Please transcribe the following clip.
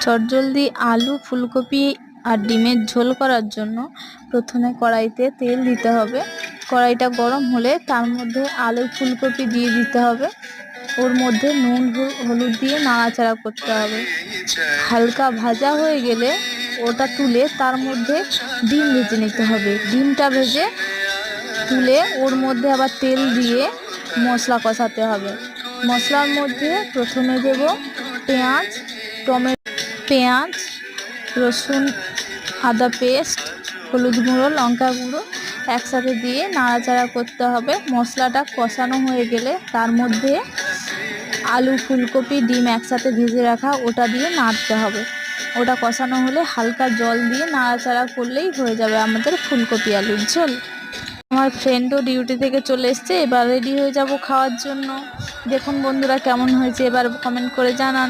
চটজলদি আলু, ফুলকপি আর ডিমের ঝোল করার জন্য প্রথমে কড়াইতে তেল দিতে হবে। কড়াইটা গরম হলে তার মধ্যে আলু, ফুলকপি দিয়ে দিতে হবে। ওর মধ্যে নুন হলুদ দিয়ে নাড়াচাড়া করতে হবে। হালকা ভাজা হয়ে গেলে ওটা তুলে তার মধ্যে ডিম ভেজে নিতে হবে। ডিমটা ভেজে তুলে ওর মধ্যে আবার তেল দিয়ে মশলা কষাতে হবে। মশলার মধ্যে প্রথমে দেব পেঁয়াজ, পেঁয়াজ, রসুন, আদা পেস্ট, হলুদ গুঁড়ো, লঙ্কা গুঁড়ো একসাথে দিয়ে নাড়াচাড়া করতে হবে। মশলাটা কষানো হয়ে গেলে তার মধ্যে আলু, ফুলকপি, ডিম একসাথে ভেজে রাখা ওটা দিয়ে নাড়তে হবে। ওটা কষানো হলে হালকা জল দিয়ে নাড়াচাড়া করলেই হয়ে যাবে আমাদের ফুলকপি আলুর ঝোল। আমার ফ্রেন্ডও ডিউটি থেকে চলে এসছে, এবার রেডি হয়ে যাব খাওয়ার জন্য। দেখুন বন্ধুরা কেমন হয়েছে, এবার কমেন্ট করে জানান।